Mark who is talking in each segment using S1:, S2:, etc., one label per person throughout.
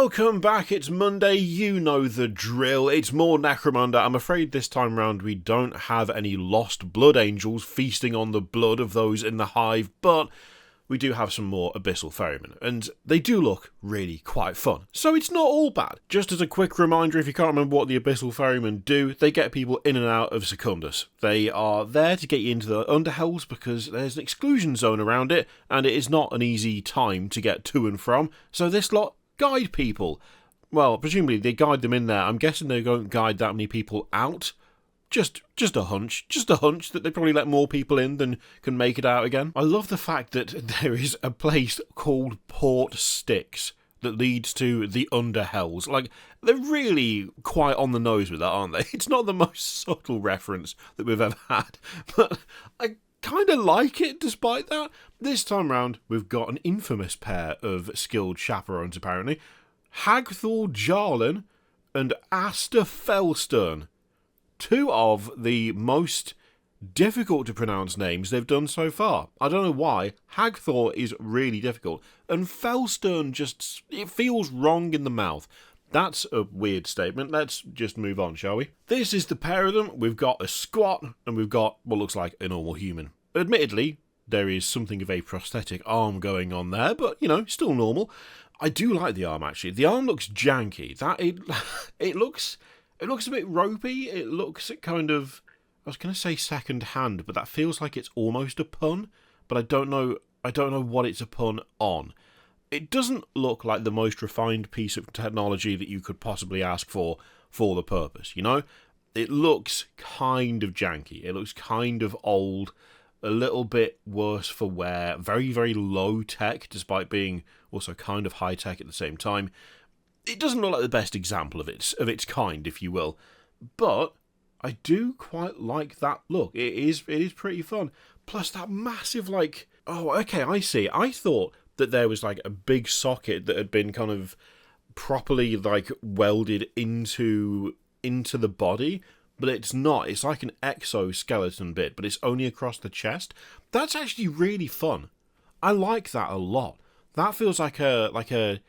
S1: Welcome back, it's Monday, you know the drill, it's more Necromunda. I'm afraid this time round we don't have any lost blood angels feasting on the blood of those in the hive, but we do have some more Abyssal Ferrymen, and they do look really quite fun, so it's not all bad. Just as a quick reminder, if you can't remember what the Abyssal Ferrymen do, they get people in and out of Secundus. They are there to get you into the Underhells because there's an exclusion zone around it, and it is not an easy time to get to and from, so this lot guide people. Well, presumably they guide them in there. I'm guessing they don't guide that many people out. Just a hunch that they probably let more people in than can make it out again. I love the fact that there is a place called Port Styx that leads to the Underhells. Like, they're really quite on the nose with that, aren't they? It's not the most subtle reference that we've ever had, but I kind of like it despite that. This time round, we've got an infamous pair of skilled chaperones, apparently. Hagthor Jarlun and Aster Felsturn. Two of the most difficult to pronounce names they've done so far. I don't know why. Hagthor is really difficult, and Felsturn just, it feels wrong in the mouth. That's a weird statement. Let's just move on, shall we? This is the pair of them. We've got a squat, and we've got what looks like a normal human. Admittedly, there is something of a prosthetic arm going on there, but, you know, still normal. I do like the arm, actually. The arm looks janky. It looks a bit ropey. It looks kind of, I was going to say second hand, but that feels like it's almost a pun, but I don't know what it's a pun on. It doesn't look like the most refined piece of technology that you could possibly ask for the purpose, you know? It looks kind of janky. It looks kind of old, a little bit worse for wear, very, very low tech, despite being also kind of high tech at the same time. It doesn't look like the best example of its kind, if you will, but I do quite like that look. It is pretty fun. Plus that massive, like, oh, okay, I see. I thought that there was like a big socket that had been kind of properly like welded into the body, but it's not. It's like an exoskeleton bit, but it's only across the chest. That's actually really fun. I like that a lot. That feels like a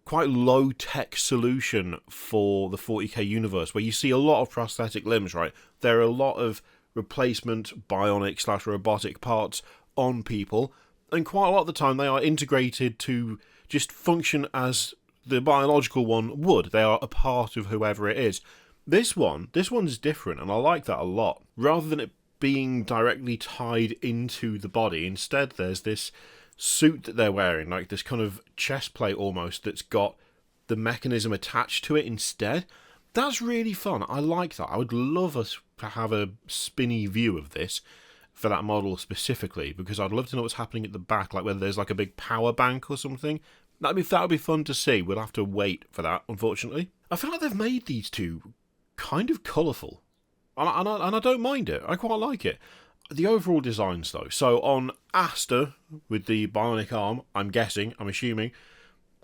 S1: quite low-tech solution for the 40k universe, where you see a lot of prosthetic limbs, right? There are a lot of replacement bionic / robotic parts on people, and quite a lot of the time they are integrated to just function as the biological one would. They are a part of whoever it is. This one's different, and I like that a lot. Rather than it being directly tied into the body, instead there's this suit that they're wearing, like this kind of chest plate almost, that's got the mechanism attached to it instead. That's really fun. I like that. I would love us to have a spinny view of this for that model specifically, because I'd love to know what's happening at the back, like whether there's like a big power bank or something. That would be fun to see. We'll have to wait for that, unfortunately. I feel like they've made these two kind of colourful, and I don't mind it. I quite like it. The overall designs, though. So on Aster, with the bionic arm, I'm assuming,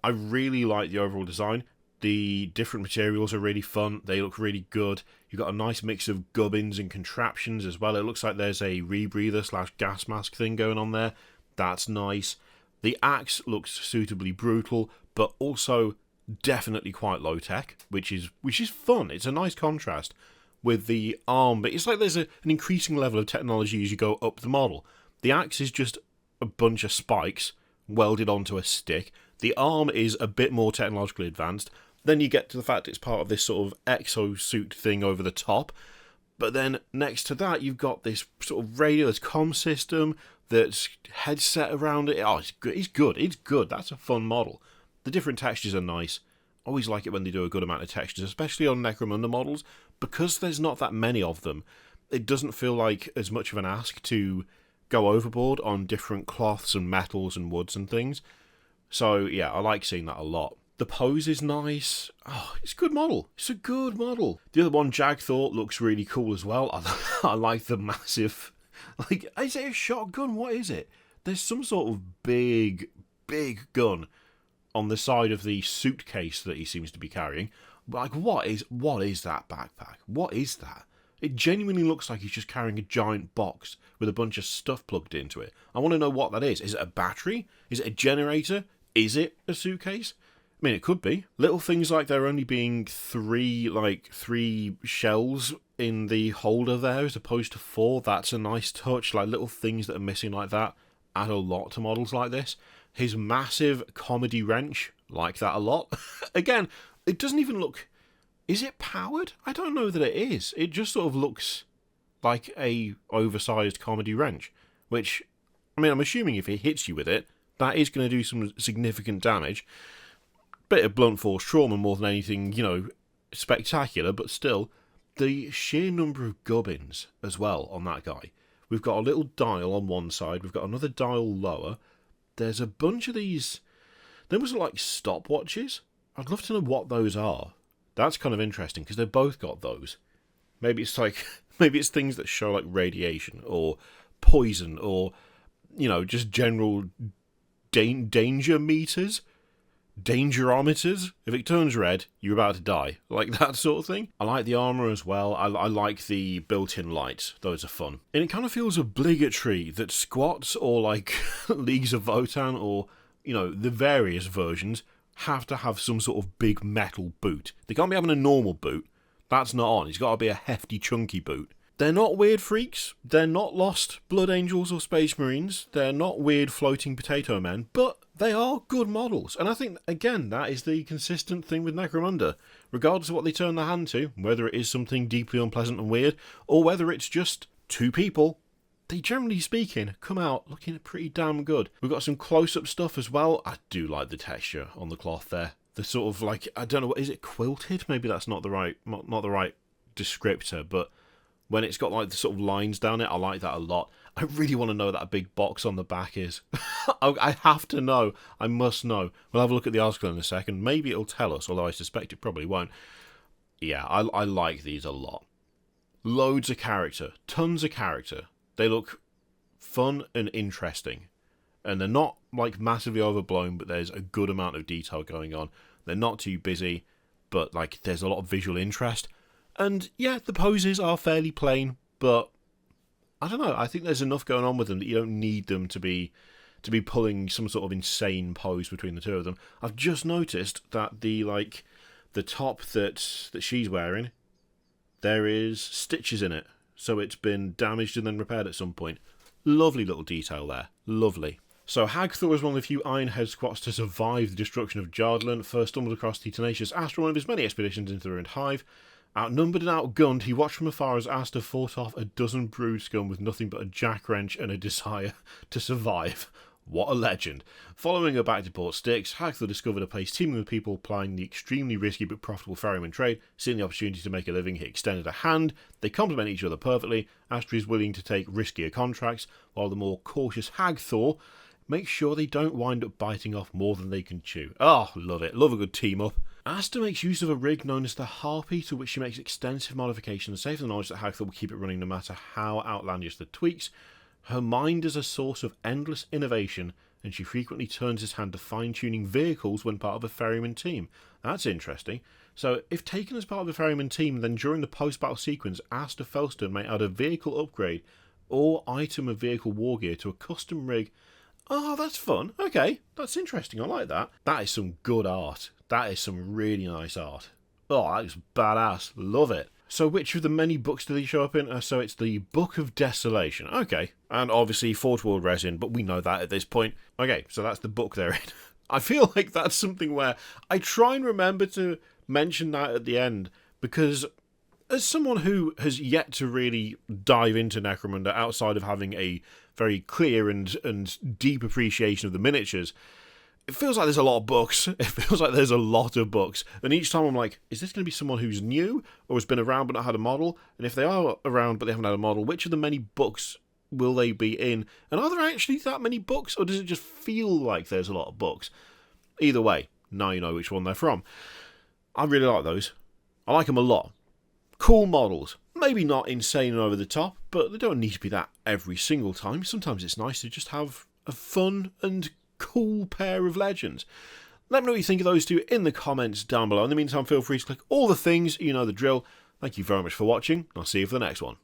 S1: I really like the overall design. The different materials are really fun. They look really good. You've got a nice mix of gubbins and contraptions as well. It looks like there's a rebreather / gas mask thing going on there. That's nice. The axe looks suitably brutal, but also definitely quite low tech, which is fun. It's a nice contrast with the arm, but it's like there's an increasing level of technology as you go up the model. The axe is just a bunch of spikes welded onto a stick. The arm is a bit more technologically advanced. Then you get to the fact it's part of this sort of exosuit thing over the top. But then next to that, you've got this sort of radio, this comm system that's headset around it. Oh, it's good. It's good. That's a fun model. The different textures are nice. Always like it when they do a good amount of textures, especially on Necromunda models. Because there's not that many of them, it doesn't feel like as much of an ask to go overboard on different cloths and metals and woods and things. So, yeah, I like seeing that a lot. The pose is nice. Oh, it's a good model. It's a good model. The other one, Hagthor, looks really cool as well. I like the massive... Like, is it a shotgun? What is it? There's some sort of big gun on the side of the suitcase that he seems to be carrying. Like, what is that backpack? What is that? It genuinely looks like he's just carrying a giant box with a bunch of stuff plugged into it. I want to know what that is. Is it a battery? Is it a generator? Is it a suitcase? mean, it could be. Little things like there only being three shells in the holder there as opposed to 4. That's a nice touch. Like, little things that are missing like that add a lot to models like this. His massive comedy wrench, like that a lot. Again, it doesn't even look... Is it powered? I don't know that it is. It just sort of looks like a oversized comedy wrench, which, I mean, I'm assuming if it hits you with it, that is going to do some significant damage. Bit of blunt force trauma more than anything, spectacular, but still, the sheer number of gubbins as well on that guy. We've got a little dial on one side, we've got another dial lower. There's a bunch of these, they almost look like stopwatches. I'd love to know what those are. That's kind of interesting, because they've both got those. Maybe it's things that show like radiation, or poison, or, just general danger meters. Dangerometers. If it turns red, you're about to die. Like that sort of thing. I like the armour as well. I like the built-in lights. Those are fun. And it kind of feels obligatory that squats or like Leagues of Votann or, the various versions have to have some sort of big metal boot. They can't be having a normal boot. That's not on. It's got to be a hefty, chunky boot. They're not weird freaks. They're not lost Blood Angels or Space Marines. They're not weird floating potato men. But they are good models. And I think, again, that is the consistent thing with Necromunda. Regardless of what they turn their hand to, whether it is something deeply unpleasant and weird, or whether it's just 2 people, they, generally speaking, come out looking pretty damn good. We've got some close-up stuff as well. I do like the texture on the cloth there. The sort of like, I don't know, what is it, quilted? Maybe that's not the right descriptor, but when it's got like the sort of lines down it, I like that a lot. I really want to know what that big box on the back is. I have to know. I must know. We'll have a look at the article in a second. Maybe it'll tell us, although I suspect it probably won't. Yeah, I like these a lot. Loads of character. Tons of character. They look fun and interesting. And they're not like massively overblown, but there's a good amount of detail going on. They're not too busy, but like there's a lot of visual interest. And yeah, the poses are fairly plain, but I don't know. I think there's enough going on with them that you don't need them to be pulling some sort of insane pose between the two of them. I've just noticed that the top that she's wearing, there is stitches in it, so it's been damaged and then repaired at some point. Lovely little detail there. Lovely. So Hagthor is one of the few Ironhead squats to survive the destruction of Jarlun. First stumbled across the tenacious Aster on one of his many expeditions into the ruined Hive. Outnumbered and outgunned, he watched from afar as Aster fought off a dozen brood scum with nothing but a jack wrench and a desire to survive. What a legend. Following her back to Port Styx, Hagthor discovered a place teeming with people plying the extremely risky but profitable ferryman trade. Seeing the opportunity to make a living, he extended a hand. They complement each other perfectly. Aster is willing to take riskier contracts, while the more cautious Hagthor makes sure they don't wind up biting off more than they can chew. Oh, love it. Love a good team up. Aster makes use of a rig known as the Harpy, to which she makes extensive modifications, safe in the knowledge that Hagthor will keep it running no matter how outlandish the tweaks. Her mind is a source of endless innovation, and she frequently turns his hand to fine-tuning vehicles when part of a ferryman team. That's interesting. So, if taken as part of a ferryman team, then during the post-battle sequence, Aster Felsturn may add a vehicle upgrade or item of vehicle war gear to a custom rig. Oh, that's fun. Okay, that's interesting. I like that. That is some good art. That is some really nice art. Oh, that is badass. Love it. So which of the many books do they show up in? So it's the Book of Desolation. Okay. And obviously Forge World resin, but we know that at this point. Okay, so that's the book they're in. I feel like that's something where I try and remember to mention that at the end, because as someone who has yet to really dive into Necromunda outside of having a very clear and deep appreciation of the miniatures, it feels like there's a lot of books. It feels like there's a lot of books. And each time I'm like, is this going to be someone who's new or has been around but not had a model? And if they are around but they haven't had a model, which of the many books will they be in? And are there actually that many books, or does it just feel like there's a lot of books? Either way, now you know which one they're from. I really like those. I like them a lot. Cool models. Maybe not insane and over the top, but they don't need to be that every single time. Sometimes it's nice to just have a fun and cool pair of legends. Let me know what you think of those two in the comments down below. In the meantime, feel free to click all the things, you know the drill. Thank you very much for watching. I'll see you for the next one.